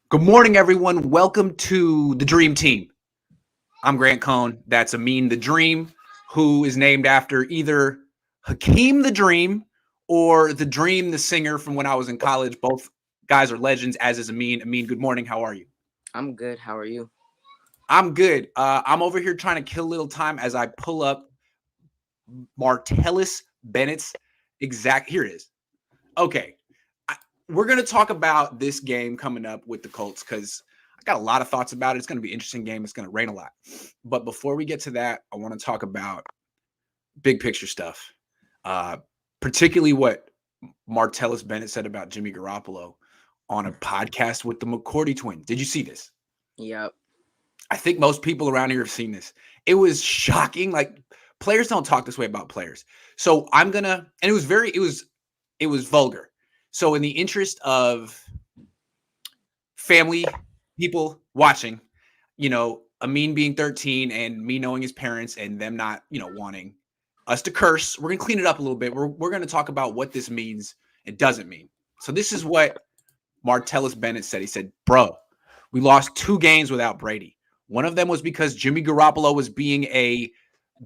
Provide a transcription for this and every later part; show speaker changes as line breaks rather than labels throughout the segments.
Good morning, everyone. Welcome to the Dream Team. I'm Grant Cohn. That's Amin the Dream, who is named after either Hakeem the Dream or the Dream the singer from when I was in college. Both guys are legends, as is Amin. Amin, good morning. How are you?
I'm good. How are you?
I'm good. I'm over here trying to kill a little time as I pull up Martellus Bennett's exact. Here it is. Okay. We're going to talk about this game coming up with the Colts because I got a lot of thoughts about it. It's going to be an interesting game. It's going to rain a lot. But before we get to that, I want to talk about big picture stuff, uh, particularly what Martellus Bennett said about Jimmy Garoppolo on a podcast with the McCourty twins. Did you see this?
Yep.
I think most people around here have seen this. It was shocking. Like, players don't talk this way about players. So I'm gonna, and it was vulgar. So in the interest of family, people watching, Amin being 13 and me knowing his parents and them not, wanting us to curse, we're gonna clean it up a little bit. We're gonna talk about what this means and doesn't mean. So this is what Martellus Bennett said. He said, "Bro, we lost 2 games without Brady. One of them was because Jimmy Garoppolo was being a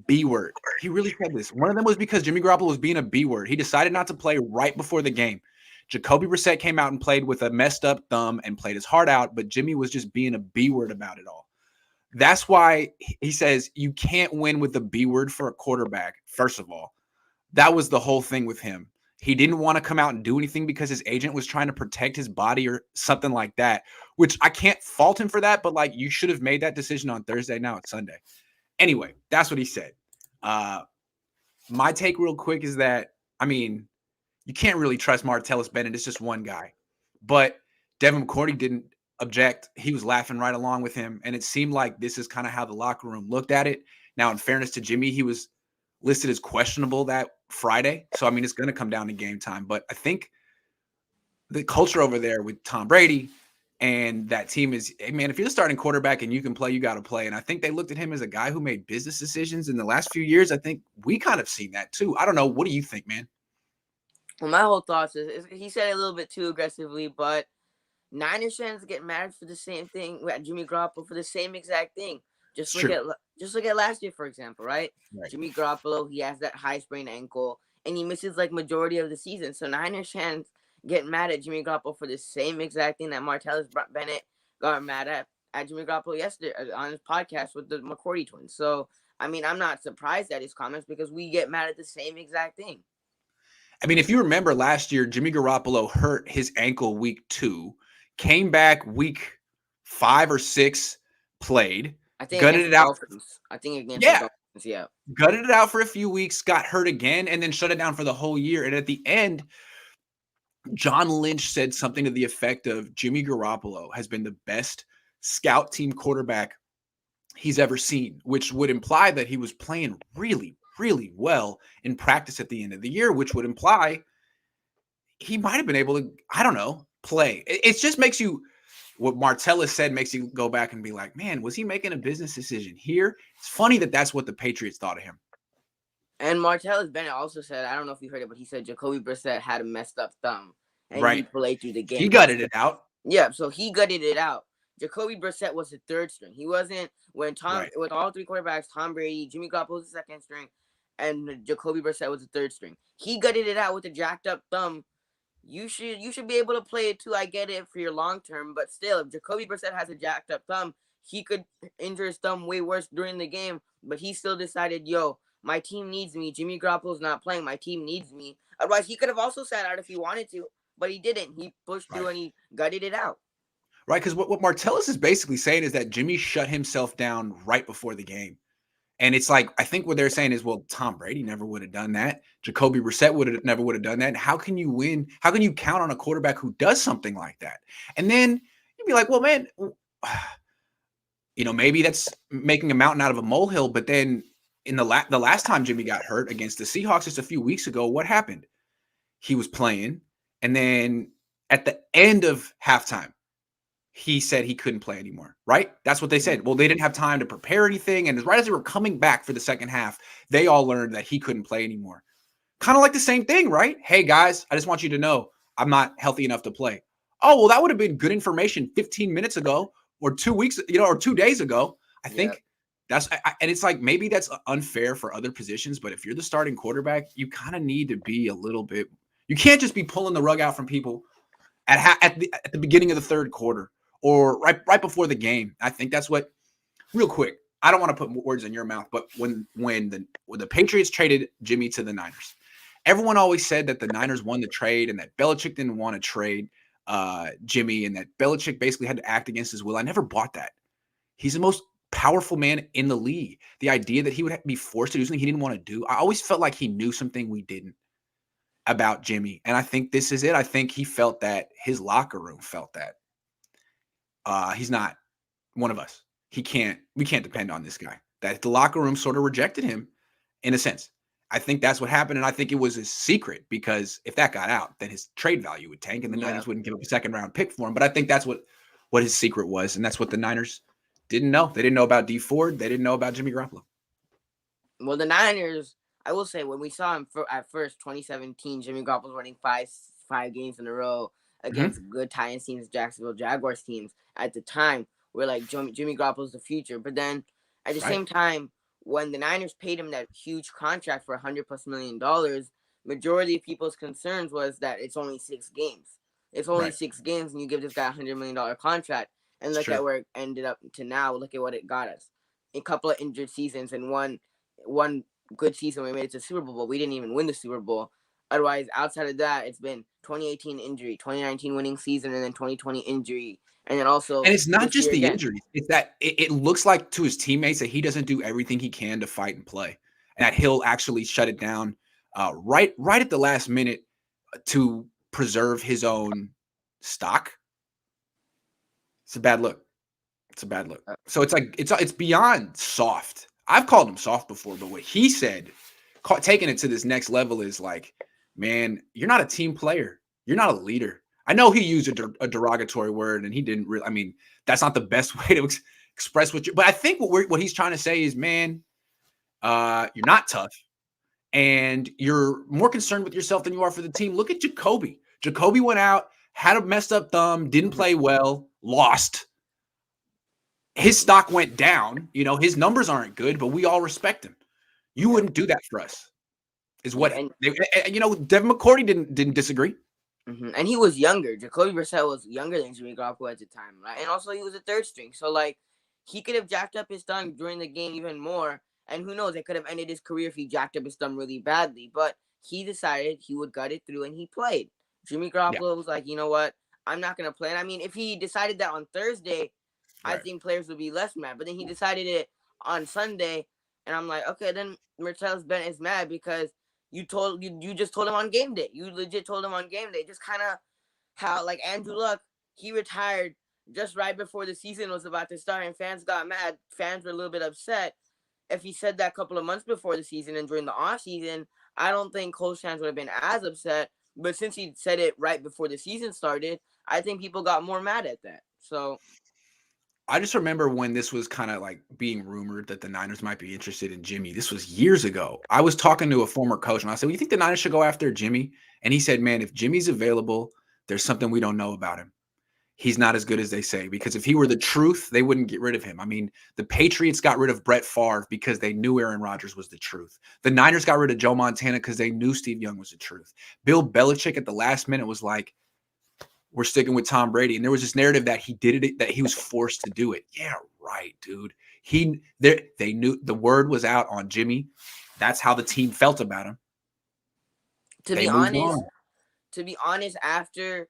B word." He really said this. One of them was because Jimmy Garoppolo was being a B word. He decided not to play right before the game. Jacoby Brissett came out and played with a messed up thumb and played his heart out, but Jimmy was just being a B word about it all. That's why he says you can't win with the B word for a quarterback, first of all. That was the whole thing with him. He didn't want to come out and do anything because his agent was trying to protect his body or something like that, which I can't fault him for that, but like you should have made that decision on Thursday. Now it's Sunday. Anyway, that's what he said. Uh, my take real quick is that, I mean, you can't really trust Martellus Bennett. It's just one guy. But Devin McCourty didn't object. He was laughing right along with him. And it seemed like this is kind of how the locker room looked at it. Now, in fairness to Jimmy, he was listed as questionable that Friday. So, I mean, it's going to come down to game time. But I think the culture over there with Tom Brady and that team is, hey, man, if you're the starting quarterback and you can play, you got to play. And I think they looked at him as a guy who made business decisions in the last few years. I think we kind of seen that too. I don't know. What do you think, man?
Well, my whole thoughts is he said it a little bit too aggressively, but Niners fans get mad for the same thing. Jimmy Garoppolo for the same exact thing.
It's
Just look
true.
at just look at last year, for example, right?
Right.
Jimmy Garoppolo, he has that high sprained ankle, and he misses like majority of the season. So Niners fans get mad at Jimmy Garoppolo for the same exact thing that Martellus Bennett got mad at Jimmy Garoppolo yesterday on his podcast with the McCourty twins. So I mean, I'm not surprised at his comments because we get mad at the same exact thing.
I mean, if you remember last year, Jimmy Garoppolo hurt his ankle week 2, came back week 5 or 6, played,
I think
gutted
against
it
the
out.
Dolphins. I think against the
Yeah,
Dolphins, yeah.
gutted it out for a few weeks, got hurt again, and then shut it down for the whole year. And at the end, John Lynch said something to the effect of Jimmy Garoppolo has been the best scout team quarterback he's ever seen, which would imply that he was playing really, really well in practice at the end of the year, which would imply he might have been able to, I don't know, play. It just makes you, what Martellus said makes you go back and be like, man, was he making a business decision here? It's funny that that's what the Patriots thought of him.
And Martellus Bennett also said, I don't know if you heard it, but he said Jacoby Brissett had a messed up thumb and he
Right.
played through the
He
game.
gutted it out.
Yeah, so he gutted it out. Jacoby Brissett was the third string. He wasn't
Right.
with all three quarterbacks, Tom Brady, Jimmy Garoppolo was the second string, and Jacoby Brissett was the third string. He gutted it out with a jacked up thumb. You should be able to play it too. I get it for your long term, but still, if Jacoby Brissett has a jacked up thumb, he could injure his thumb way worse during the game. But he still decided, yo, my team needs me. Jimmy Garoppolo's not playing. My team needs me. Otherwise, he could have also sat out if he wanted to, but he didn't. He pushed through
Right.
and he gutted it out.
Right. Because what Martellus is basically saying is that Jimmy shut himself down right before the game. And it's like, I think what they're saying is, well, Tom Brady never would have done that. Jacoby Brissett never would have done that. How can you win? How can you count on a quarterback who does something like that? And then you'd be like, well, man, maybe that's making a mountain out of a molehill. But then in the last time Jimmy got hurt against the Seahawks just a few weeks ago, what happened? He was playing, and then at the end of halftime, he said he couldn't play anymore, right? That's what they said. Well, they didn't have time to prepare anything. And right as they were coming back for the second half, they all learned that he couldn't play anymore. Kind of like the same thing, right? Hey, guys, I just want you to know I'm not healthy enough to play. Oh, well, that would have been good information 15 minutes ago or 2 weeks, or 2 days ago. I
Yeah.
think and it's like maybe that's unfair for other positions, but if you're the starting quarterback, you kind of need to be a little bit. You can't just be pulling the rug out from people at the beginning of the third quarter or right before the game. I think that's what. Real quick, I don't want to put words in your mouth, but when the Patriots traded Jimmy to the Niners, everyone always said that the Niners won the trade and that Belichick didn't want to trade Jimmy and that Belichick basically had to act against his will. I never bought that. He's the most powerful man in the league. The idea that he would be forced to do something he didn't want to do, I always felt like he knew something we didn't about Jimmy. And I think this is it. I think he felt that his locker room felt that. He's not one of us. We can't depend on this guy. That the locker room sort of rejected him in a sense. I think that's what happened. And I think it was a secret because if that got out, then his trade value would tank and the Niners wouldn't give up a second round pick for him. But I think that's what his secret was. And that's what the Niners didn't know. They didn't know about D Ford. They didn't know about Jimmy Garoppolo.
Well, the Niners, I will say, when we saw him at first, 2017, Jimmy Garoppolo was running five games in a row against good Titans teams, Jacksonville Jaguars teams. At the time, we're like, Jimmy Garoppolo's the future. But then at the same time, when the Niners paid him that huge contract for $100+ million, majority of people's concerns was that it's only 6 games. It's only 6 games, and you give this guy a $100 million contract. And look at where it ended up to now. Look at what it got us. A couple of injured seasons and one good season we made it to the Super Bowl, but we didn't even win the Super Bowl. Otherwise, outside of that, it's been 2018 injury, 2019 winning season, and then 2020 injury. And then also,
and it's not just the injuries. It's that it looks like to his teammates that he doesn't do everything he can to fight and play, and that he'll actually shut it down right at the last minute to preserve his own stock. It's a bad look. It's a bad look. So it's like it's beyond soft. I've called him soft before, but what he said, taking it to this next level, is like, man, you're not a team player. You're not a leader. I know he used a derogatory word, and he didn't really. I mean, that's not the best way to express what you. But I think what he's trying to say is, man, you're not tough, and you're more concerned with yourself than you are for the team. Look at Jacoby. Jacoby went out, had a messed up thumb, didn't play well, lost. His stock went down. His numbers aren't good, but we all respect him. You wouldn't do that for us, is what. Devin McCourty didn't disagree.
And he was younger. Jacoby Brissett was younger than Jimmy Garoppolo at the time, right? And also he was a third string. So, like, he could have jacked up his thumb during the game even more. And who knows, it could have ended his career if he jacked up his thumb really badly. But he decided he would gut it through and he played. Jimmy Garoppolo was like, you know what? I'm not going to play. And I mean, if he decided that on Thursday, I think players would be less mad. But then he decided it on Sunday. And I'm like, okay, then Martellus Bennett is mad because you just told him on game day. You legit told him on game day. Just kind of how, like, Andrew Luck, he retired just right before the season was about to start, and fans got mad. Fans were a little bit upset. If he said that a couple of months before the season and during the off season, I don't think Colts fans would have been as upset. But since he said it right before the season started, I think people got more mad at that. So
I just remember when this was kind of like being rumored that the Niners might be interested in Jimmy. This was years ago. I was talking to a former coach and I said, well, you think the Niners should go after Jimmy? And he said, man, if Jimmy's available, there's something we don't know about him. He's not as good as they say, because if he were the truth, they wouldn't get rid of him. I mean, the Patriots got rid of Brett Favre because they knew Aaron Rodgers was the truth. The Niners got rid of Joe Montana because they knew Steve Young was the truth. Bill Belichick at the last minute was like, we're sticking with Tom Brady. And there was this narrative that he did it, that he was forced to do it. Yeah, right, dude. They knew the word was out on Jimmy. That's how the team felt about him.
To be honest, after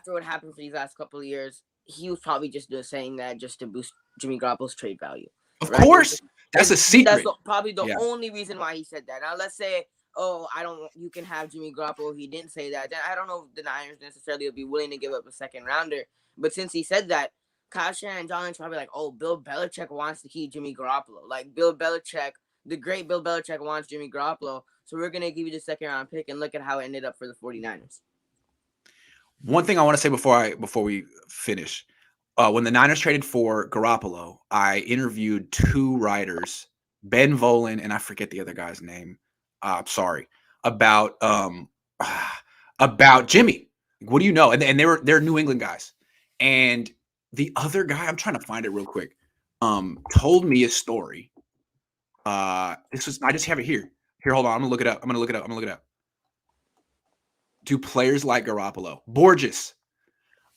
what happened for these last couple of years, he was probably just saying that just to boost Jimmy Garoppolo's trade value.
Of course. That's a secret.
That's probably the only reason why he said that. Now, let's say, you can have Jimmy Garoppolo. He didn't say that. Then I don't know if the Niners necessarily would be willing to give up a second rounder. But since he said that, Kyle Shanahan and John Lynch probably like, Bill Belichick wants to keep Jimmy Garoppolo. Like, Bill Belichick, the great Bill Belichick wants Jimmy Garoppolo. So we're going to give you the second round pick, and look at how it ended up for the 49ers.
One thing I want to say before we finish, when the Niners traded for Garoppolo, I interviewed 2 writers, Ben Volen and I forget the other guy's name. Sorry, about Jimmy. What do you know? And they're New England guys. And the other guy, I'm trying to find it real quick, told me a story. I just have it here. Here, hold on. I'm gonna look it up. I'm gonna look it up. Do players like Garoppolo? Borges.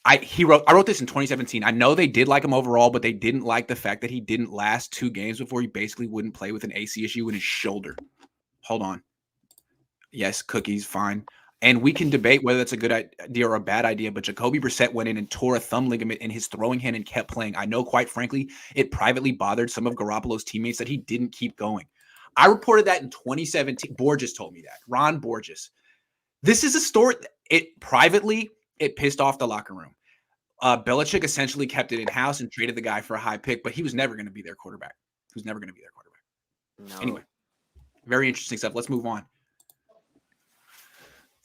I wrote this in 2017. I know they did like him overall, but they didn't like the fact that he didn't last 2 games before he basically wouldn't play with an AC issue in his shoulder. Hold on. Yes, cookies, fine. And we can debate whether that's a good idea or a bad idea, but Jacoby Brissett went in and tore a thumb ligament in his throwing hand and kept playing. I know, quite frankly, it privately bothered some of Garoppolo's teammates that he didn't keep going. I reported that in 2017. Borges told me that. Ron Borges. This is a story. It pissed off the locker room. Belichick essentially kept it in-house and traded the guy for a high pick, but he was never going to be their quarterback.
No.
Anyway, very interesting stuff. Let's move on.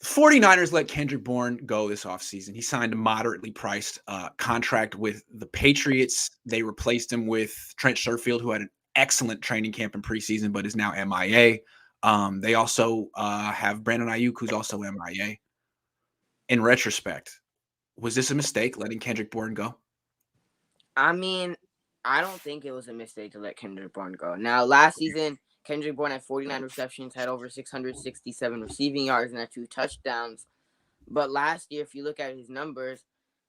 The 49ers let Kendrick Bourne go this offseason. He signed a moderately priced contract with the Patriots. They replaced him with Trent Sherfield, who had an excellent training camp in preseason, but is now MIA. They also have Brandon Ayuk, who's also MIA. In retrospect, was this a mistake letting Kendrick Bourne go?
I mean, I don't think it was a mistake to let Kendrick Bourne go. Now, last season, Kendrick Bourne had 49 receptions, had over 667 receiving yards, and had 2 touchdowns. But last year, if you look at his numbers,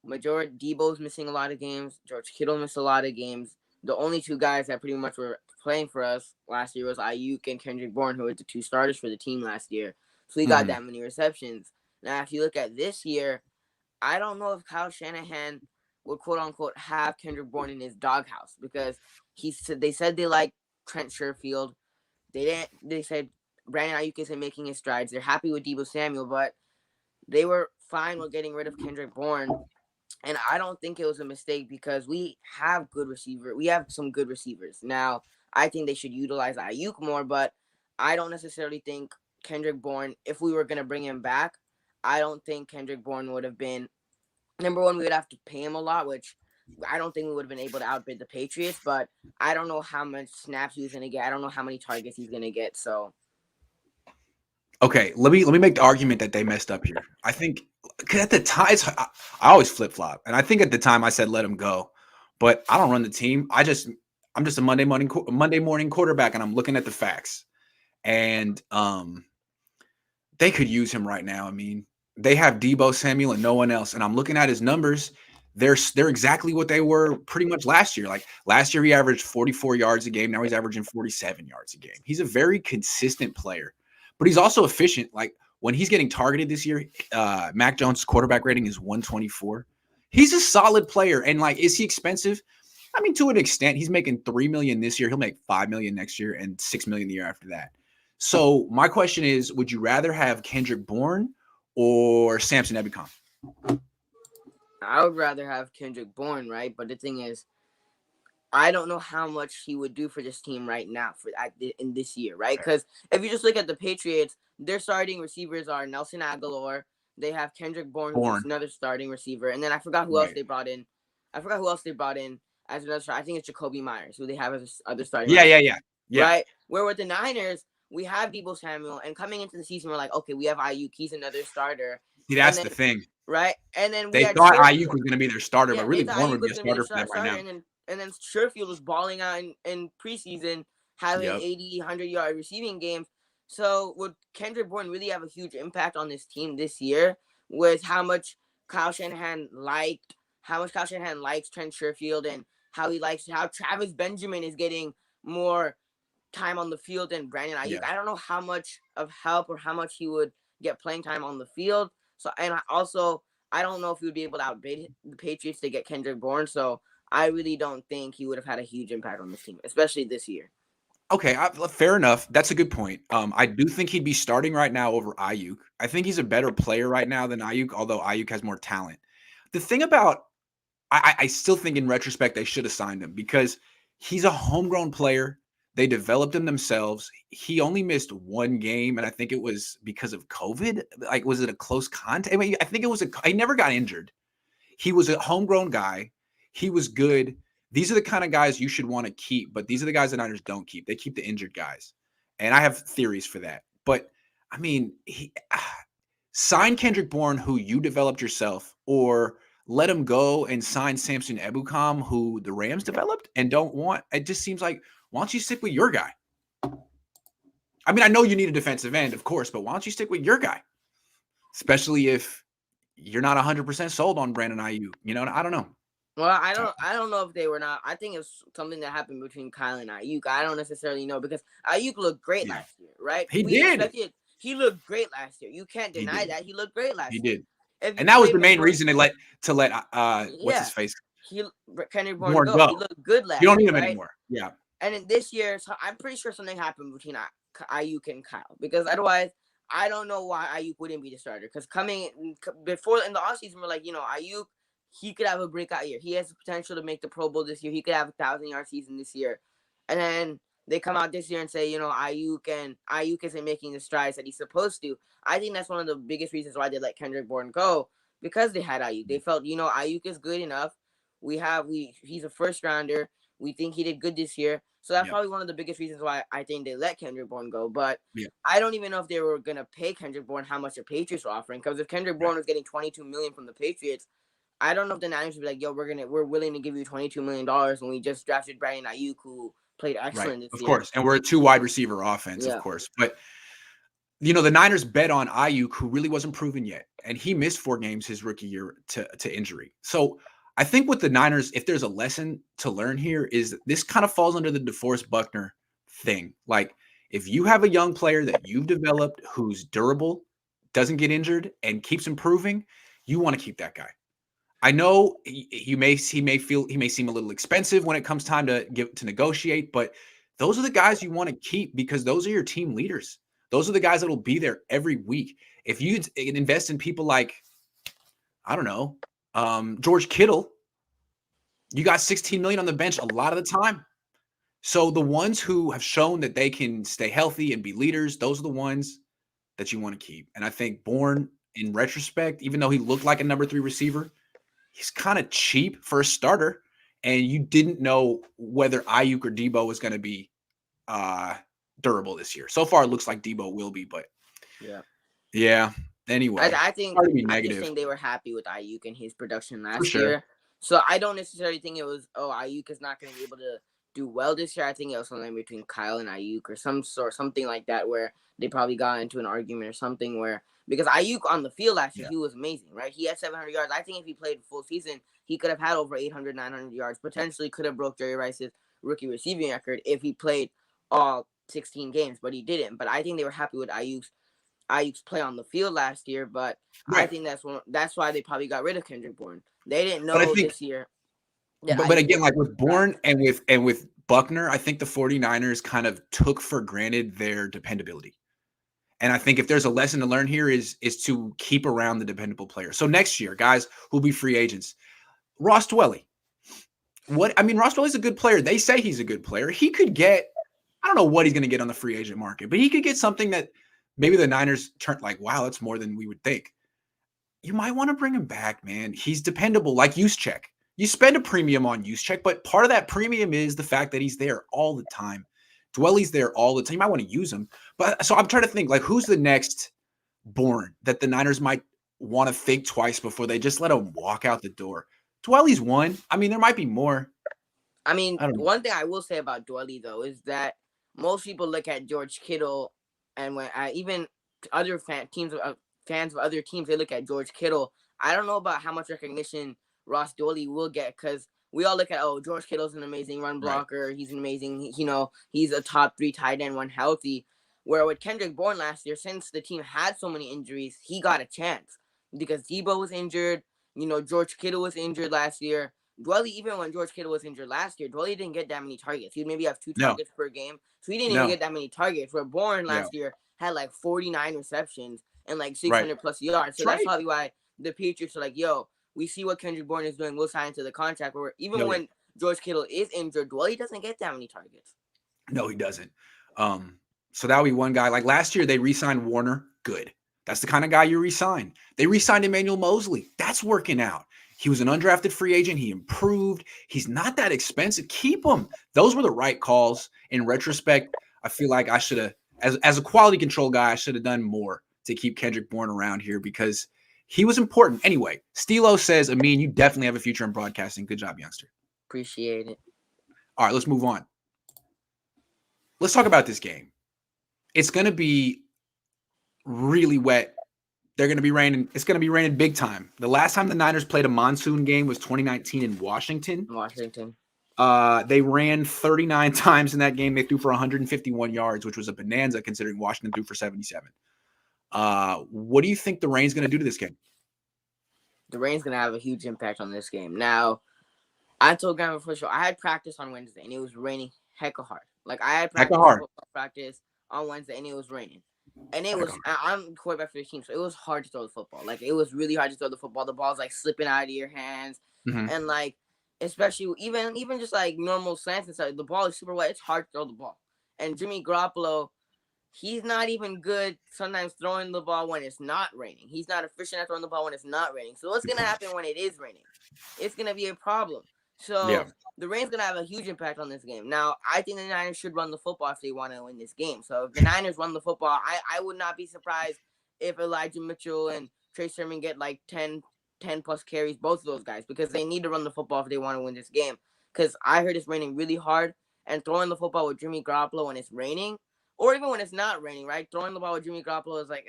Debo's missing a lot of games. George Kittle missed a lot of games. The only 2 guys that pretty much were playing for us last year was Ayuk and Kendrick Bourne, who were the 2 starters for the team last year. So he got that many receptions. Now, if you look at this year, I don't know if Kyle Shanahan would quote-unquote have Kendrick Bourne in his doghouse, because they said they like Trent Sherfield. They said Brandon Ayuk isn't making his strides. They're happy with Deebo Samuel, but they were fine with getting rid of Kendrick Bourne. And I don't think it was a mistake, because we have some good receivers. Now, I think they should utilize Ayuk more, but I don't necessarily think Kendrick Bourne, if we were going to bring him back, I don't think Kendrick Bourne would have been, number one, we would have to pay him a lot, which I don't think we would have been able to outbid the Patriots, but I don't know how much snaps he's going to get. I don't know how many targets he's going to get, so.
Okay, let me make the argument that they messed up here. I think, because at the time, I always flip-flop, and I think at the time I said let him go, but I don't run the team. I'm just a Monday morning quarterback, and I'm looking at the facts, and they could use him right now. I mean, they have Deebo Samuel and no one else, and I'm looking at his numbers. They're exactly what they were pretty much last year. Like last year, he averaged 44 yards a game. Now he's averaging 47 yards a game. He's a very consistent player, but he's also efficient. Like when he's getting targeted this year, Mac Jones' quarterback rating is 124. He's a solid player, and like, is he expensive? I mean, to an extent. He's making $3 million this year. He'll make $5 million next year and $6 million the year after that. So my question is, would you rather have Kendrick Bourne or Samson Ebukam?
I would rather have Kendrick Bourne, right? But the thing is, I don't know how much he would do for this team right now in this year, right? Because if you just look at the Patriots, their starting receivers are Nelson Aguilar. They have Kendrick Bourne, who's another starting receiver. And then I forgot who else they brought in. As another starter. I think it's Jacoby Myers, who they have as other starting
Yeah.
Right? Where with the Niners, we have Deebo Samuel, and coming into the season, we're like, okay, we have Ayuk. He's another starter.
See, that's the thing.
Right? And then
they thought Ayuk was going to be their starter, but really Bourne would be a starter for them right now.
And then Sherfield was balling out in preseason, having 80, 100-yard receiving games. So would Kendrick Bourne really have a huge impact on this team this year with how much Kyle Shanahan likes Trent Sherfield, and how Travis Benjamin is getting more time on the field than Brandon Ayuk? I don't know how much of help or how much he would get playing time on the field. So, and I don't know if he would be able to outbid the Patriots to get Kendrick Bourne. So I really don't think he would have had a huge impact on this team, especially this year.
Okay, fair enough. That's a good point. I do think he'd be starting right now over Ayuk. I think he's a better player right now than Ayuk, although Ayuk has more talent. The thing about, I still think in retrospect they should have signed him, because he's a homegrown player. They developed him themselves. He only missed 1 game, and I think it was because of COVID. Like, was it a close contact? I mean, I think it was he never got injured. He was a homegrown guy. He was good. These are the kind of guys you should want to keep, but these are the guys the Niners don't keep. They keep the injured guys, and I have theories for that. But I mean, sign Kendrick Bourne, who you developed yourself, or let him go and sign Samson Ebukam, who the Rams developed and don't want. It just seems like, why don't you stick with your guy? I mean, I know you need a defensive end, of course, but why don't you stick with your guy? Especially if you're not 100% sold on Brandon Ayuk. You know, I don't know.
Well, I don't know if they were not. I think it's something that happened between Kyle and Ayuk. I don't necessarily know because Ayuk looked great
Yeah.
last year, right?
He
We
did.
expected he looked great last year. You can't
He
deny
did.
that he looked great last
He
year.
did.
If you
And that was
play
the main
before,
reason they let what's his
yeah,
face?
he Kendrick Bourne
Bourne
go.
go.
He looked good last
You don't need
year,
him
right?
anymore. Yeah.
And then this year, so I'm pretty sure something happened between Ayuk and Kyle because otherwise, I don't know why Ayuk wouldn't be the starter. Because before in the offseason, we're like, Ayuk, he could have a breakout year. He has the potential to make the Pro Bowl this year. He could have 1,000-yard season this year. And then they come out this year and say, Ayuk isn't making the strides that he's supposed to. I think that's one of the biggest reasons why they let Kendrick Bourne go because they had Ayuk. They felt, Ayuk is good enough. He's a first rounder. We think he did good this year. So that's
Yeah.
probably one of the biggest reasons why I think they let Kendrick Bourne go. But
Yeah.
I don't even know if they were going to pay Kendrick Bourne how much the Patriots were offering. Because if Kendrick Bourne was getting $22 million from the Patriots, I don't know if the Niners would be like, yo, we're willing to give you $22 million when we just drafted Brandon Ayuk, who played excellent this
Of
year.
course. And we're a 2 wide receiver offense, of course. But the Niners bet on Ayuk, who really wasn't proven yet. And he missed 4 games his rookie year to injury. So I think with the Niners, if there's a lesson to learn here, is this kind of falls under the DeForest Buckner thing. Like, if you have a young player that you've developed who's durable, doesn't get injured, and keeps improving, you want to keep that guy. I know he may seem a little expensive when it comes time to negotiate, but those are the guys you want to keep because those are your team leaders. Those are the guys that will be there every week. If you invest in people like, I don't know, George Kittle, you got 16 million on the bench a lot of the time. So the ones who have shown that they can stay healthy and be leaders, those are the ones that you want to keep. And I think Bourne, in retrospect, even though he looked like a number 3 receiver, he's kind of cheap for a starter. And you didn't know whether Ayuk or Debo was going to be durable this year. So far, it looks like Debo will be, but yeah. Anyway,
I just think they were happy with Ayuk and his production last year. So I don't necessarily think it was, Ayuk is not going to be able to do well this year. I think it was something between Kyle and Ayuk or something like that where they probably got into an argument or something where, because Ayuk on the field last year, he was amazing, right? He had 700 yards. I think if he played the full season, he could have had over 800, 900 yards, potentially could have broke Jerry Rice's rookie receiving record if he played all 16 games, but he didn't. But I think they were happy with Ayuk's play on the field last year, but I think that's why they probably got rid of Kendrick Bourne. They didn't know this year.
But again, like with Bourne and with Buckner, I think the 49ers kind of took for granted their dependability. And I think if there's a lesson to learn here is to keep around the dependable players. So next year, guys who'll be free agents, Ross Dwelley. Ross Dwelley's a good player. They say he's a good player. He could get, I don't know what he's going to get on the free agent market, but he could get something that maybe the Niners turned like, wow, that's more than we would think. You might want to bring him back, man. He's dependable, like Juszczyk. You spend a premium on Juszczyk, but part of that premium is the fact that he's there all the time. Dwelley's there all the time. You might want to use him. But so I'm trying to think, like, who's the next Bourne that the Niners might want to think twice before they just let him walk out the door? Dwelley's one. I mean, there might be more.
One thing I will say about Dwelley, though, is that most people look at George Kittle, and when even other fans of other teams, they look at George Kittle. I don't know about how much recognition Ross Dwelley will get because we all look at, George Kittle's an amazing run blocker. Right. He's an amazing, he's a top 3 tight end when healthy. Where with Kendrick Bourne last year, since the team had so many injuries, he got a chance because Debo was injured. George Kittle was injured last year. Dwelley, even when George Kittle was injured last year, Dwelley didn't get that many targets. He'd maybe have 2 targets per game. So he didn't even get that many targets. Where Bourne last year had like 49 receptions and like 600 plus yards. So that's probably why the Patriots are like, yo, we see what Kendrick Bourne is doing. We'll sign into the contract. Where even when George Kittle is injured, Dwelley doesn't get that many targets.
No, he doesn't. So that would be one guy. Like last year, they re-signed Warner. Good. That's the kind of guy you re-sign. They re-signed Emmanuel Mosley. That's working out. He was an undrafted free agent. He improved. He's not that expensive. Keep him. Those were the right calls. In retrospect, I feel like I should have, as a quality control guy, I should have done more to keep Kendrick Bourne around here because he was important. Anyway, Stilo says, Amin, you definitely have a future in broadcasting. Good job, youngster.
Appreciate it.
All right, let's move on. Let's talk about this game. It's going to be really wet. They're going to be raining. It's going to be raining big time. The last time the Niners played a monsoon game was 2019 in Washington. They ran 39 times in that game. They threw for 151 yards, which was a bonanza considering Washington threw for 77. What do you think the rain's going to do to this game?
The rain's going to have a huge impact on this game. Now, I told Grandma for sure, I had practice on Wednesday, and it was raining hecka hard. Like, I had practice on Wednesday, and it was raining. And it was, I'm quarterback for the team, so it was hard to throw the football. Like, it was really hard to throw the football. The ball's, like, slipping out of your hands. Mm-hmm. And, like, especially even just, like, normal slants and stuff, the ball is super wet. It's hard to throw the ball. And Jimmy Garoppolo, he's not even good sometimes throwing the ball when it's not raining. He's not efficient at throwing the ball when it's not raining. So what's going to happen when it is raining? It's going to be a problem. So the rain's going to have a huge impact on this game. Now, I think the Niners should run the football if they want to win this game. So if the Niners run the football, I would not be surprised if Elijah Mitchell and Trey Sermon get like 10 plus carries, both of those guys, because they need to run the football if they want to win this game. Because I heard it's raining really hard, and throwing the football with Jimmy Garoppolo when it's raining, or even when it's not raining, right? Throwing the ball with Jimmy Garoppolo is like,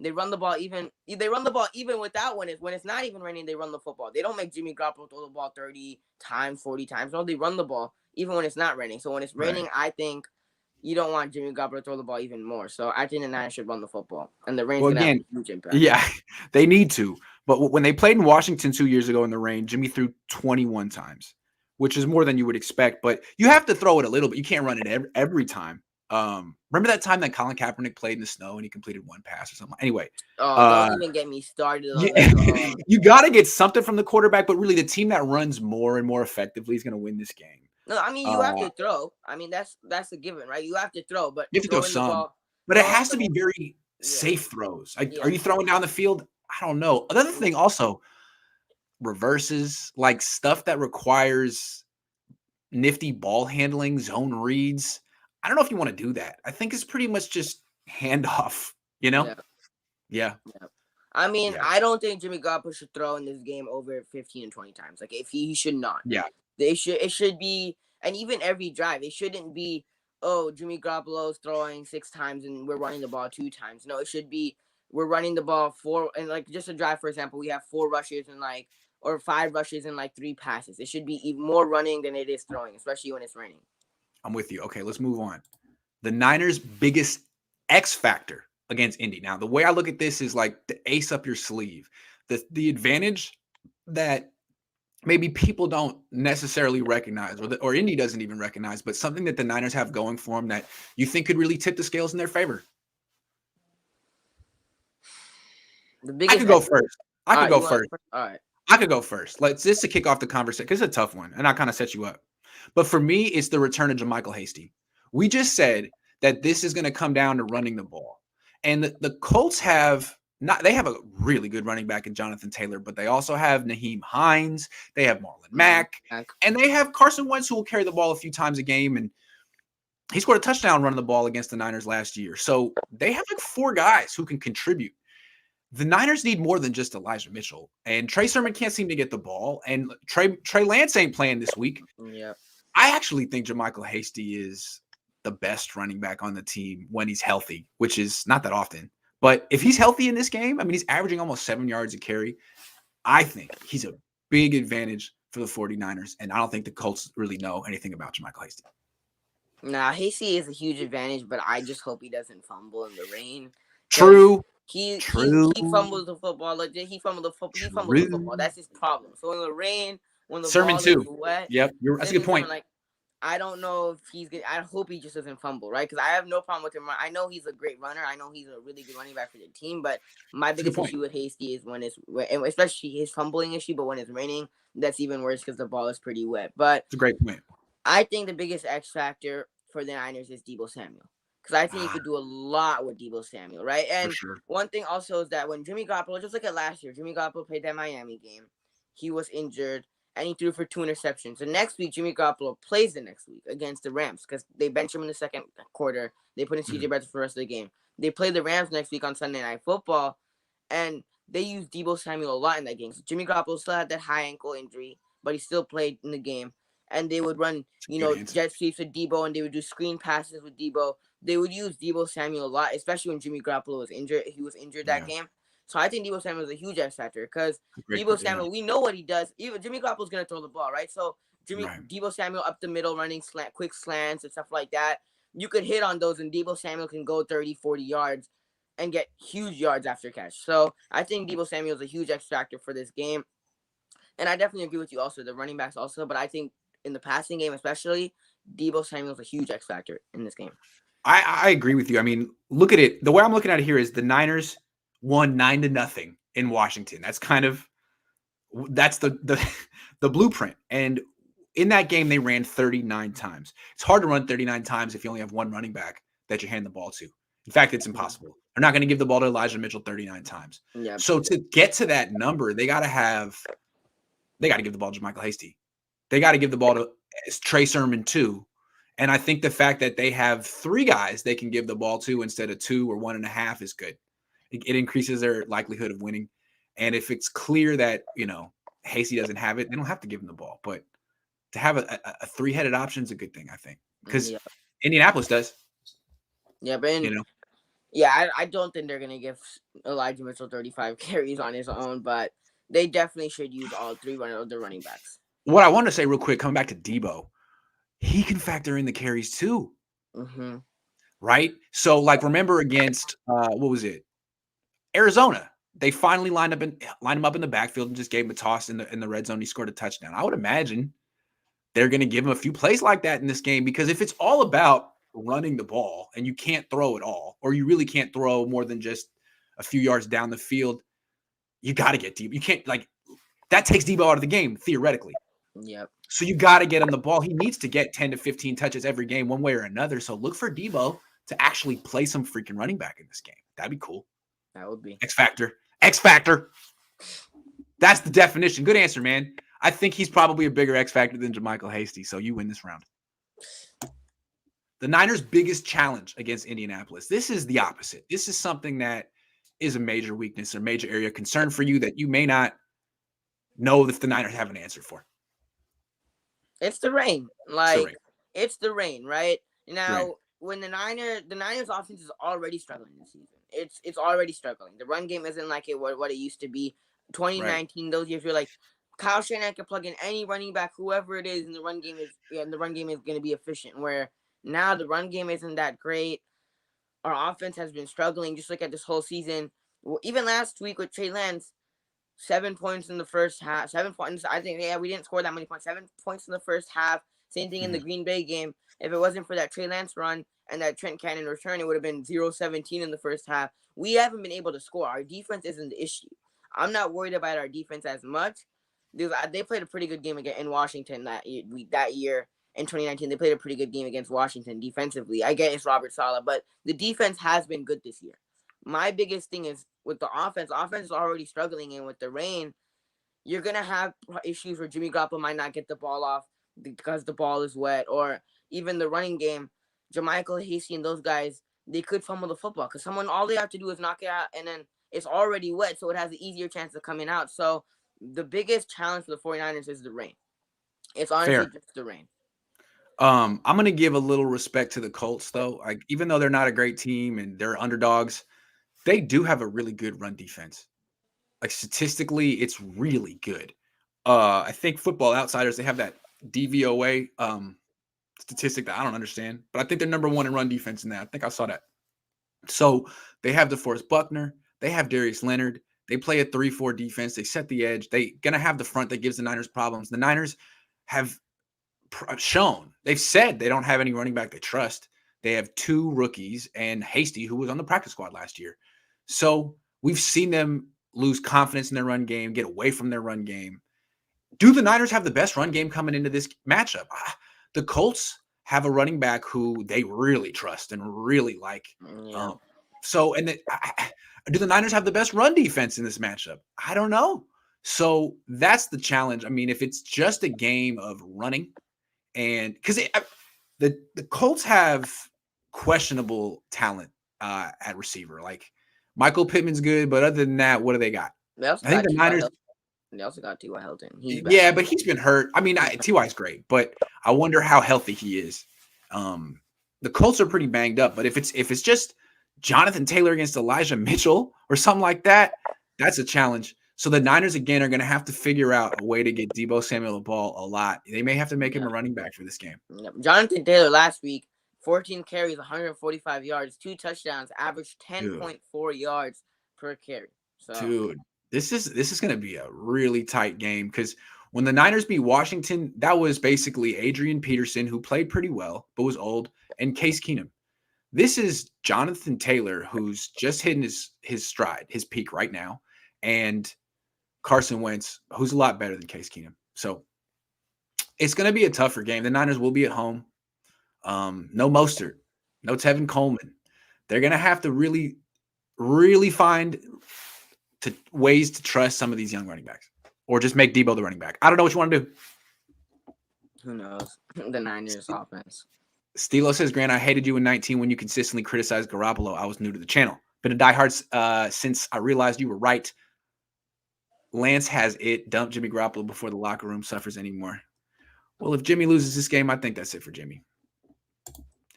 they run the ball even without when it's not even raining, they run the football. They don't make Jimmy Garoppolo throw the ball 30 times, 40 times. No, they run the ball even when it's not raining. So when it's raining, I think you don't want Jimmy Garoppolo to throw the ball even more. So I think the Niners should run the football. And the rain's going to have a huge impact.
Yeah, they need to. But when they played in Washington 2 years ago in the rain, Jimmy threw 21 times, which is more than you would expect. But you have to throw it a little bit. You can't run it every time. Remember that time that Colin Kaepernick played in the snow and he completed one pass or something? Anyway.
Don't even get me started on that.
You got to get something from the quarterback, but really the team that runs more and more effectively is going to win this game.
No, I mean, you have to throw. I mean, that's a given, right? You have to throw, but
you have to throw some. Ball, but it has to be very safe throws. Are you throwing down the field? I don't know. Another thing also, reverses, like stuff that requires nifty ball handling, zone reads. I don't know if you want to do that. I think it's pretty much just handoff, you know? Yeah.
I mean, I don't think Jimmy Garoppolo should throw in this game over 15 and 20 times. Like, if he should not.
Yeah.
It should be, and even every drive, it shouldn't be, Jimmy Garoppolo's throwing 6 times and we're running the ball 2 times. No, it should be, we're running the ball 4, and like just a drive, for example, we have 4 rushes and or 5 rushes and 3 passes. It should be even more running than it is throwing, especially when it's raining.
I'm with you. Okay, let's move on. The Niners' biggest X factor against Indy. Now, the way I look at this is like the ace up your sleeve. The advantage that maybe people don't necessarily recognize, or Indy doesn't even recognize, but something that the Niners have going for them that you think could really tip the scales in their favor. I could go first. I could go first.
All right.
I could go first. Just to kick off the conversation, because it's a tough one, and I kind of set you up. But for me, it's the return of JaMychal Hasty. We just said that this is going to come down to running the ball. And the Colts have they have a really good running back in Jonathan Taylor, but they also have Naheem Hines. They have Marlon Mack. And they have Carson Wentz, who will carry the ball a few times a game. And he scored a touchdown running the ball against the Niners last year. So they have 4 guys who can contribute. The Niners need more than just Elijah Mitchell. And Trey Sermon can't seem to get the ball. And Trey Lance ain't playing this week.
Yeah.
I actually think JaMychal Hasty is the best running back on the team when he's healthy, which is not that often. But if he's healthy in this game, I mean, he's averaging almost 7 yards a carry. I think he's a big advantage for the 49ers. And I don't think the Colts really know anything about JaMychal Hasty.
Nah, Hasty is a huge advantage, but I just hope he doesn't fumble in the rain.
True.
He fumbles the football. Like, he fumbled the football. That's his problem. So in the rain, when the
Sermon
ball
too.
is wet,
yep, that's a good point.
I don't know if he's good. I hope he just doesn't fumble, right? Because I have no problem with him. I know he's a great runner. I know he's a really good running back for the team. But my biggest issue with Hasty is especially his fumbling issue. But when it's raining, that's even worse because the ball is pretty wet. But
it's a great point.
I think the biggest X factor for the Niners is Deebo Samuel. Because I think you could do a lot with Deebo Samuel, right? And one thing also is that when Jimmy Garoppolo, just look at last year, Jimmy Garoppolo played that Miami game. He was injured, and he threw for 2 interceptions. So next week, Jimmy Garoppolo plays the next week against the Rams because they bench him in the second quarter. They put in CJ Beathard for the rest of the game. They play the Rams next week on Sunday Night Football, and they used Deebo Samuel a lot in that game. So Jimmy Garoppolo still had that high ankle injury, but he still played in the game. And they would run,
Good answer.
jet sweeps with Deebo, and they would do screen passes with Deebo. They would use Deebo Samuel a lot, especially when Jimmy Garoppolo was injured. He was injured that
Yeah.
game. So I think Deebo Samuel is a huge X factor because
Great
Deebo
point. Yeah.
Samuel, we know what he does. Even Jimmy Garoppolo's going to throw the ball, right? So
Right.
Deebo Samuel up the middle, running quick slants and stuff like that. You could hit on those, and Deebo Samuel can go 30, 40 yards and get huge yards after catch. So I think Deebo Samuel is a huge X factor for this game. And I definitely agree with you also, the running backs also. But I think in the passing game especially, Deebo Samuel is a huge X factor in this game.
I agree with you. I mean, look at it. The way I'm looking at it here is the Niners won 9-0 in Washington. That's the the blueprint. And in that game, they ran 39 times. It's hard to run 39 times if you only have one running back that you hand the ball to. In fact, it's impossible. They're not going to give the ball to Elijah Mitchell 39 times.
Yeah.
So to get to that number, they got to give the ball to Michael Hasty. They got to give the ball to Trey Sermon too. And I think the fact that they have 3 guys they can give the ball to instead of 2 or 1.5 is good. It increases their likelihood of winning. And if it's clear that, Hasty doesn't have it, they don't have to give him the ball. But to have a 3-headed option is a good thing, I think. Because Indianapolis does.
Yeah, but I don't think they're going to give Elijah Mitchell 35 carries on his own, but they definitely should use all 3 of the running backs.
What I want to say real quick, coming back to Deebo, he can factor in the carries too.
Mm-hmm.
Right? So, remember against, what was it? Arizona. They finally lined him up in the backfield and just gave him a toss in the red zone. He scored a touchdown. I would imagine they're going to give him a few plays like that in this game, because if it's all about running the ball and you can't throw at all, or you really can't throw more than just a few yards down the field, you got to get Deebo. You can't, that takes Deebo out of the game, theoretically.
Yep.
So you got to get him the ball. He needs to get 10 to 15 touches every game, one way or another. So look for Deebo to actually play some freaking running back in this game. That'd be cool.
That would be.
X Factor. X Factor. That's the definition. Good answer, man. I think he's probably a bigger X Factor than JaMychal Hasty, so you win this round. The Niners' biggest challenge against Indianapolis. This is the opposite. This is something that is a major weakness or major area of concern for you that you may not know if the Niners have an answer for.
It's the rain. It's the rain, right? Now, when the Niners offense is already struggling this season. It's already struggling. The run game isn't like what it used to be. 2019, those years, you're like, Kyle Shanahan can plug in any running back, whoever it is, and the run game is going to be efficient. Where now the run game isn't that great. Our offense has been struggling. Just look at this whole season. Even last week with Trey Lance, 7 points in the first half. 7 points. I think we didn't score that many points. 7 points in the first half. Same thing in the Green Bay game. If it wasn't for that Trey Lance run and that Trent Cannon return, it would have been 0-17 in the first half. We haven't been able to score. Our defense isn't the issue. I'm not worried about our defense as much. They played a pretty good game again in Washington that year in 2019. They played a pretty good game against Washington defensively. I get it's Robert Saleh, but the defense has been good this year. My biggest thing is with the offense. Offense is already struggling, and with the rain, you're going to have issues where Jimmy Garoppolo might not get the ball off because the ball is wet, or even the running game, JaMychal Hasty and those guys, they could fumble the football because all they have to do is knock it out, and then it's already wet, so it has an easier chance of coming out. So the biggest challenge for the 49ers is the rain. It's honestly just the rain.
I'm going to give a little respect to the Colts, though. Even though they're not a great team and they're underdogs, they do have a really good run defense. Statistically, it's really good. I think Football Outsiders, they have that DVOA statistic that I don't understand, but I think they're number 1 in run defense in that. I think I saw that. So they have DeForest Buckner. They have Darius Leonard. They play a 3-4 defense. They set the edge. They're going to have the front that gives the Niners problems. The Niners have shown, they've said they don't have any running back they trust. They have 2 rookies and Hasty, who was on the practice squad last year. So we've seen them lose confidence in their run game, get away from their run game. Do the Niners have the best run game coming into this matchup? The Colts have a running back who they really trust and really like.
Yeah.
Do the Niners have the best run defense in this matchup? I don't know. So that's the challenge. I mean, if it's just a game of running, and because the Colts have questionable talent at receiver. Like Michael Pittman's good, but other than that, what do they got?
They also
I think
got
the
T.Y.
Niners.
Hilton. They also got T.Y. Hilton. He's
Yeah,
bad.
but he's been hurt. I mean, Ty is great, but I wonder how healthy he is. The Colts are pretty banged up, but if it's just Jonathan Taylor against Elijah Mitchell or something like that, that's a challenge. So the Niners again are going to have to figure out a way to get Deebo Samuel the ball a lot. They may have to make him a running back for this game.
Yep. Jonathan Taylor last week, 14 carries, 145 yards, 2 touchdowns, averaged 10.4 yards per carry. So,
dude, this is going to be a really tight game because when the Niners beat Washington, that was basically Adrian Peterson, who played pretty well but was old, and Case Keenum. This is Jonathan Taylor, who's just hitting his stride, his peak right now, and Carson Wentz, who's a lot better than Case Keenum. So it's going to be a tougher game. The Niners will be at home. No Mostert, no Tevin Coleman. They're going to have to really, really find ways to trust some of these young running backs, or just make Deebo the running back. I don't know what you want to do.
who knows? The Niners offense.
Stilo says, Grant, I hated you in 19 when you consistently criticized Garoppolo. I was new to the channel. Been a diehard since I realized you were right. Lance has it. Dump Jimmy Garoppolo before the locker room suffers anymore. Well, if Jimmy loses this game, I think that's it for Jimmy.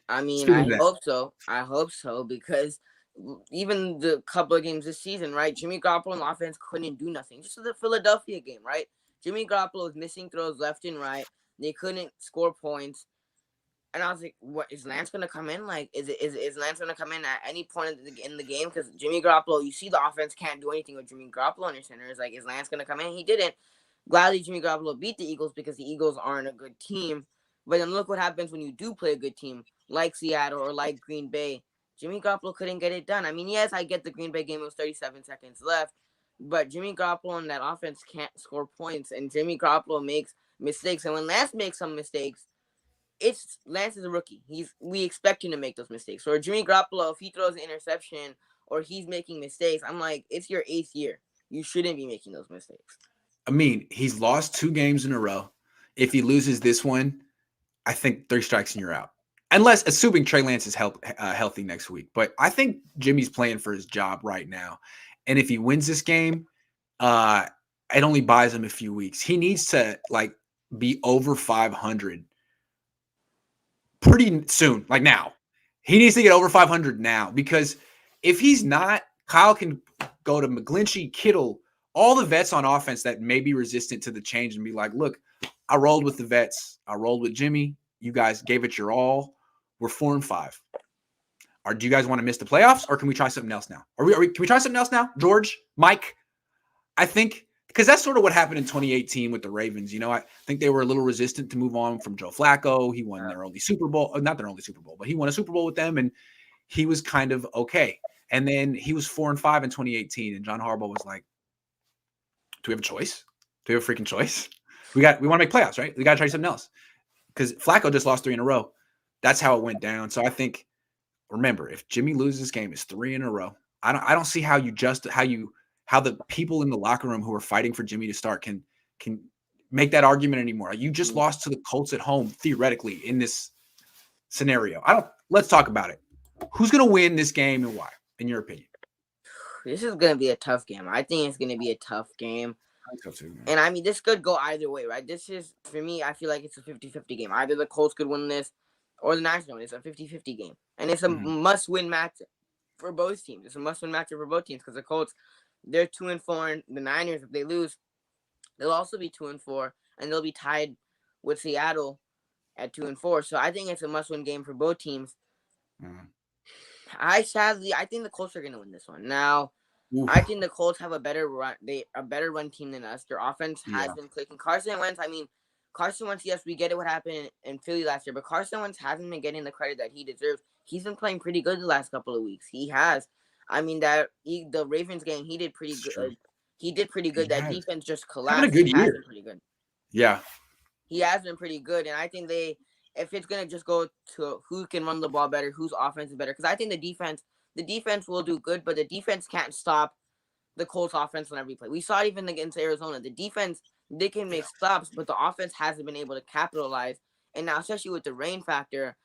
I mean, I hope so. I hope so, because even the couple of games this season, right? Jimmy Garoppolo and offense couldn't do nothing. Just the Philadelphia game, right? Jimmy Garoppolo was missing throws left and right. They couldn't score points. And I was like, "What is Lance gonna come in? Like, is Lance gonna come in at any point in the game? Because Jimmy Garoppolo, you see, the offense can't do anything with Jimmy Garoppolo on your center. It's like, is Lance gonna come in? He didn't. Gladly, Jimmy Garoppolo beat the Eagles because the Eagles aren't a good team. But then look what happens when you do play a good team like Seattle or like Green Bay. Jimmy Garoppolo couldn't get it done. I mean, yes, I get the Green Bay game. It was 37 seconds left, but Jimmy Garoppolo and that offense can't score points, and Jimmy Garoppolo makes mistakes. And when Lance makes some mistakes, Lance is a rookie. We expect him to make those mistakes. Or Jimmy Garoppolo, if he throws an interception or he's making mistakes, I'm like, it's your 8th year. You shouldn't be making those mistakes.
I mean, he's lost 2 games in a row. If he loses this one, I think 3 strikes and you're out. Unless, assuming Trey Lance is healthy next week. But I think Jimmy's playing for his job right now. And if he wins this game, it only buys him a few weeks. He needs to be over 500 pretty soon, like now. He needs to get over 500 now, because if he's not, Kyle can go to McGlinchey, Kittle, all the vets on offense that may be resistant to the change, and be like, look, I rolled with the vets. I rolled with Jimmy. You guys gave it your all. We're 4-5. Or do you guys want to miss the playoffs, or can we try something else now? Can we try something else now? George, Mike, I think, because that's sort of what happened in 2018 with the Ravens. I think they were a little resistant to move on from Joe Flacco. He won their only Super Bowl, not their only Super Bowl, but he won a Super Bowl with them, and he was kind of okay. And then he was 4-5 in 2018, and John Harbaugh was like, "Do we have a choice? Do we have a freaking choice? We want to make playoffs, right? We got to try something else." Because Flacco just lost 3 in a row. That's how it went down. So I think, remember, if Jimmy loses this game, it's 3 in a row. I don't see how the people in the locker room who are fighting for Jimmy to start can make that argument anymore. You just lost to the Colts at home, theoretically, in this scenario. Let's talk about it. Who's going to win this game and why, in your opinion?
This is going to be a tough game. I think it's going to be a tough game.
I think so too, man.
And I mean, this could go either way, right? This is, for me, I feel like it's a 50-50 game. Either the Colts could win this or the Niners could win. It's a 50-50 game. And it's a must-win matchup for both teams. It's a must-win matchup for both teams, because the Colts, they're 2-4, and the Niners, if they lose, they'll also be 2-4, and they'll be tied with Seattle at 2-4. So I think it's a must-win game for both teams. I think the Colts are going to win this one. Now, I think the Colts have a better run team than us. Their offense has been clicking. Carson Wentz, yes, we get it what happened in Philly last year, but Carson Wentz hasn't been getting the credit that he deserves. He's been playing pretty good the last couple of weeks. He has. I mean, the Ravens game, he did pretty good.
True.
He did pretty good. That defense just collapsed.
Having a good
year. Has been pretty good.
Yeah.
He has been pretty good, and I think if it's gonna just go to who can run the ball better, whose offense is better, because I think the defense will do good, but the defense can't stop the Colts offense on every play. We saw it even against Arizona. The defense, they can make stops, but the offense hasn't been able to capitalize. And now, especially with the rain factor,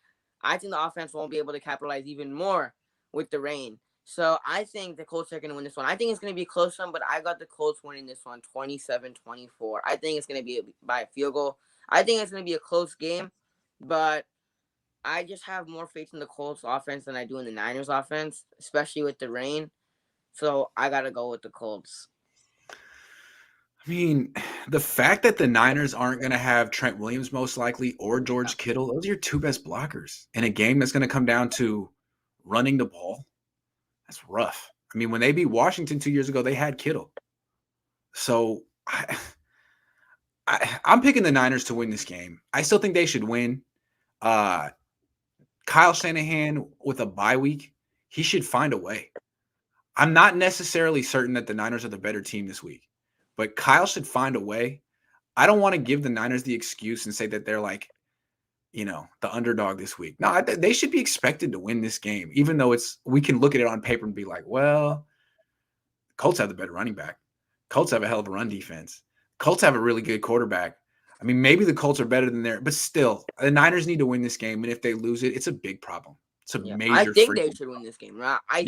I think the offense won't be able to capitalize even more with the rain. So I think the Colts are going to win this one. I think it's going to be a close one, but I got the Colts winning this one 27-24. I think it's going to be by a field goal. I think it's going to be a close game, but I just have more faith in the Colts offense than I do in the Niners offense, especially with the rain. So I got to go with the Colts.
I mean, the fact that the Niners aren't going to have Trent Williams most likely or George Kittle, those are your two best blockers in a game that's going to come down to running the ball. That's rough. I mean, when they beat Washington 2 years ago, they had Kittle. So I'm picking the Niners to win this game. I still think they should win. Kyle Shanahan with a bye week, he should find a way. I'm not necessarily certain that the Niners are the better team this week, but Kyle should find a way. I don't want to give the Niners the excuse and say that they're like, the underdog this week. No, they should be expected to win this game, even though we can look at it on paper and be like, well, Colts have the better running back. Colts have a hell of a run defense. Colts have a really good quarterback. I mean, maybe the Colts are better than but still, the Niners need to win this game, and if they lose it, it's a big problem. It's a major.
I think they should win this game, right? I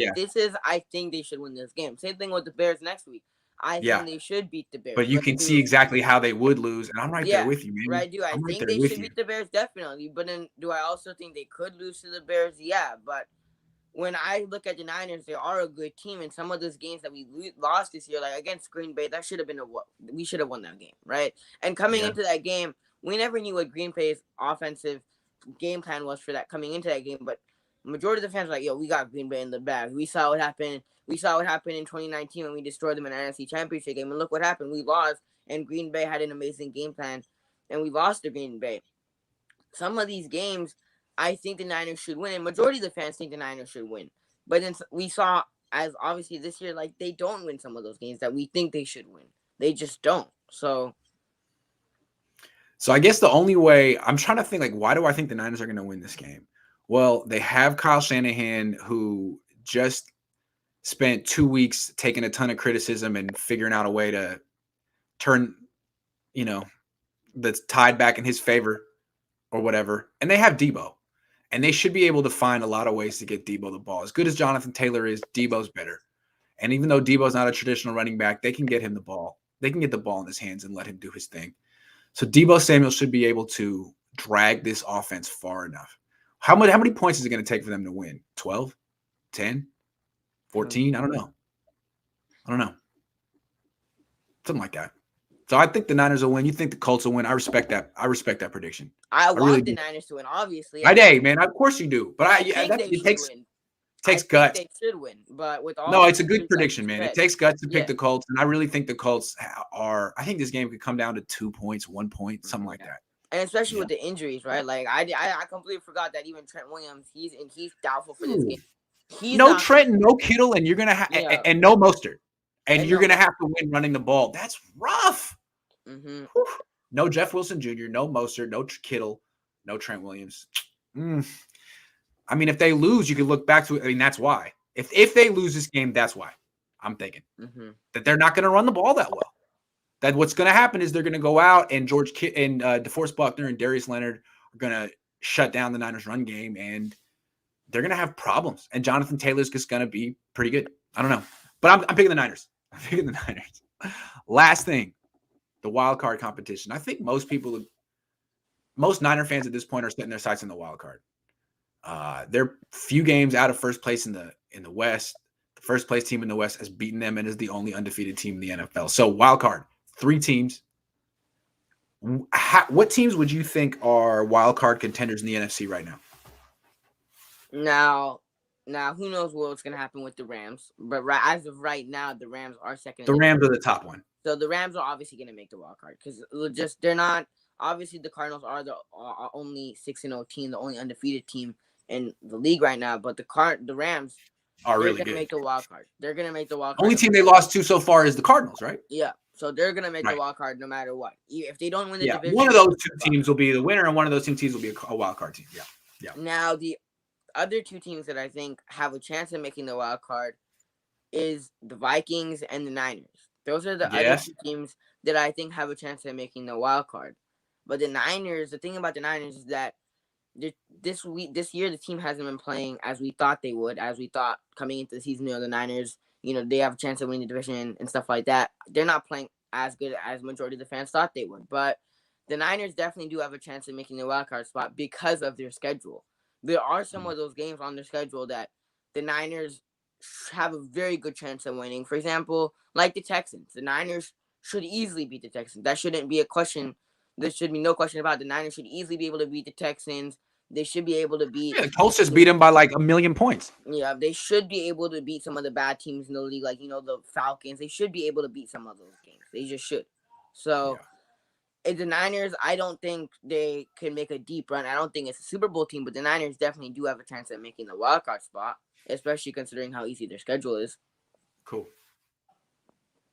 think they should win this game. Same thing with the Bears next week. I think they should beat the Bears.
But you can see exactly how they would lose, and I'm right there with you, man.
Right, I think they should beat the Bears, definitely. But then, do I also think they could lose to the Bears? Yeah, but when I look at the Niners, they are a good team, and some of those games that we lost this year, like against Green Bay, that should have been we should have won that game, right? And coming into that game, we never knew what Green Bay's offensive game plan was for that coming into that game, but majority of the fans were like, yo, we got Green Bay in the bag. We saw what happened. We saw what happened in 2019 when we destroyed them in an NFC Championship game. And look what happened. We lost, and Green Bay had an amazing game plan, and we lost to Green Bay. Some of these games, I think the Niners should win, and majority of the fans think the Niners should win. But then we saw, as obviously this year, like they don't win some of those games that we think they should win. They just don't. So
I guess the only way, I'm trying to think, like, why do I think the Niners are going to win this game? Well, they have Kyle Shanahan, who just spent 2 weeks taking a ton of criticism and figuring out a way to turn, the tide back in his favor or whatever. And they have Debo, and they should be able to find a lot of ways to get Debo the ball. As good as Jonathan Taylor is, Debo's better. And even though Debo's not a traditional running back, they can get him the ball. They can get the ball in his hands and let him do his thing. So Debo Samuel should be able to drag this offense far enough. How many points is it going to take for them to win? 12? 10? 14? I don't know. Something like that. So I think the Niners will win. You think the Colts will win. I respect that. I respect that prediction.
I want the Niners to win, obviously.
Man. Of course you do. But it takes guts.
They should win, but with all
it's a good prediction, man. It takes guts to pick the Colts, and I really think the Colts are. I think this game could come down to 2 points, 1 point, something like that.
And especially with the injuries, right? Like I completely forgot that even Trent Williams, he's doubtful for this game.
Trent, no Kittle, and you're gonna have and no Mostert, and you're gonna have to win running the ball. That's rough.
Mm-hmm.
No Jeff Wilson Jr., no Mostert, no Kittle, no Trent Williams. I mean, if they lose, you can look back to it. I mean, that's why. If they lose this game, that's why. I'm thinking that they're not going to run the ball that well. That what's going to happen is they're going to go out, and DeForest Buckner and Darius Leonard are going to shut down the Niners' run game, and they're going to have problems. And Jonathan Taylor's just going to be pretty good. I don't know, but I'm picking the Niners. Last thing, the wild card competition. I think most Niner fans at this point are setting their sights on the wild card. They're few games out of first place in the West. The first place team in the West has beaten them and is the only undefeated team in the NFL. So wild card, 3 teams. What teams would you think are wild card contenders in the NFC right now?
Now, who knows what's going to happen with the Rams? But as of right now, the Rams are second.
The Rams are the top one.
So the Rams are obviously going to make the wild card because they're not. Obviously, the Cardinals are the only 6-0 team, the only undefeated team in the league right now. But the Rams
are really good.
Make the wild card. They're going to make the wild card.
Only team they lost to so far is the Cardinals, right?
Yeah. So they're going to make the wild card no matter what. If they don't win the division,
one of those 2 teams will be the winner, and one of those teams will be a wild card team. Yeah.
Now the other 2 teams that I think have a chance of making the wild card is the Vikings and the Niners. Those are the other 2 teams that I think have a chance of making the wild card. But the Niners, the thing about the Niners is that this year, the team hasn't been playing as we thought they would, as we thought coming into the season. The Niners, they have a chance of winning the division and stuff like that. They're not playing as good as majority of the fans thought they would, but the Niners definitely do have a chance of making the wild card spot because of their schedule. There are some of those games on their schedule that the Niners have a very good chance of winning. For example, like the Texans, the Niners should easily beat the Texans. That shouldn't be a question. There should be no question about it. The Niners should easily be able to beat the Texans. They should be able to beat.
Yeah, the Colts just beat them by like 1,000,000 points.
Yeah, they should be able to beat some of the bad teams in the league, like the Falcons. They should be able to beat some of those games. They just should. So, the Niners, I don't think they can make a deep run. I don't think it's a Super Bowl team, but the Niners definitely do have a chance at making the wild card spot, especially considering how easy their schedule is.
Cool.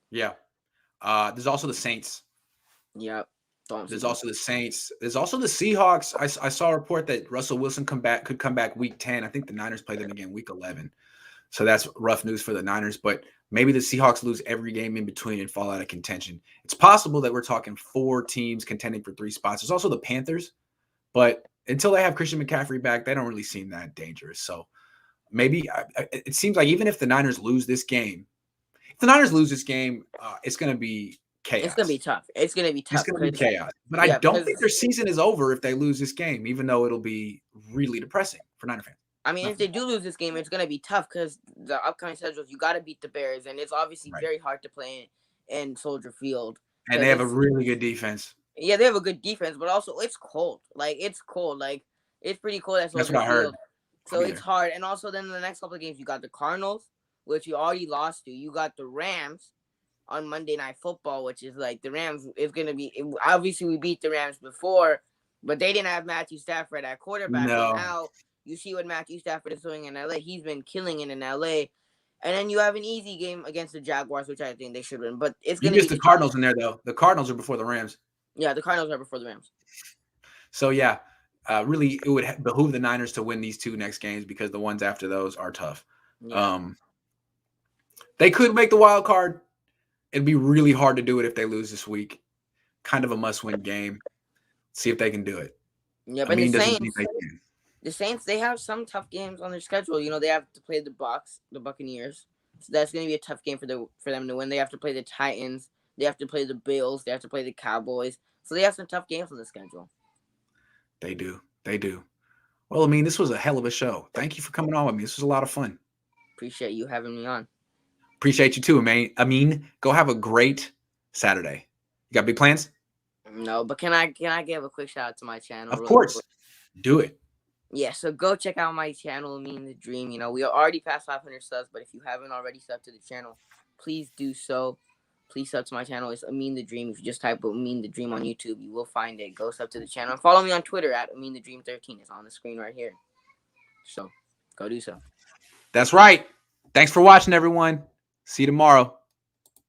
Yeah. There's also the Saints.
Yep.
There's also the Saints. There's also the Seahawks. I saw a report that Russell Wilson could come back week 10. I think the Niners play them again week 11. So that's rough news for the Niners. But maybe the Seahawks lose every game in between and fall out of contention. It's possible that we're talking 4 teams contending for 3 spots. There's also the Panthers. But until they have Christian McCaffrey back, they don't really seem that dangerous. So maybe it seems like even if the Niners lose this game, it's going to be chaos.
It's going to be tough. It's going to be
chaos. But I don't think their season is over if they lose this game, even though it'll be really depressing for Niner fans.
I mean, if they do lose this game, it's going to be tough because the upcoming schedules, you got to beat the Bears, and it's obviously very hard to play in Soldier Field.
And they have a really good defense.
Yeah, they have a good defense, but also it's cold. It's cold. It's pretty cold at Soldier Field. That's what I heard. So it's hard. And also then the next couple of games, you got the Cardinals, which you already lost to. You got the Rams on Monday Night Football, which is like the Rams is going to be – obviously we beat the Rams before, but they didn't have Matthew Stafford at quarterback. No. And now you see what Matthew Stafford is doing in L.A. He's been killing it in L.A. And then you have an easy game against the Jaguars, which I think they should win. But it's going to be –
the Cardinals in there, though. The Cardinals are before the Rams.
Yeah, the Cardinals are before the Rams.
So, yeah, really it would behoove the Niners to win these 2 next games because the ones after those are tough. Yeah. They could make the wild card. It'd be really hard to do it if they lose this week. Kind of a must-win game. See if they can do it.
Yeah, but the Saints, they have some tough games on their schedule. They have to play the Buccaneers. So that's going to be a tough game for them to win. They have to play the Titans. They have to play the Bills. They have to play the Cowboys. So they have some tough games on the schedule.
They do. Well, I mean, this was a hell of a show. Thank you for coming on with me. This was a lot of fun.
Appreciate you having me on.
Appreciate you too, Amin. Go have a great Saturday. You got big plans?
No, but can I give a quick shout out to my channel?
Of course. Quick? Do it.
Yeah, so go check out my channel, Amin the Dream. We are already past 500 subs, but if you haven't already subbed to the channel, please do so. Please sub to my channel. It's Amin the Dream. If you just type Amin the Dream on YouTube, you will find it. Go sub to the channel. And follow me on Twitter at Amin the Dream 13. It's on the screen right here. So go do so.
That's right. Thanks for watching, everyone. See you tomorrow.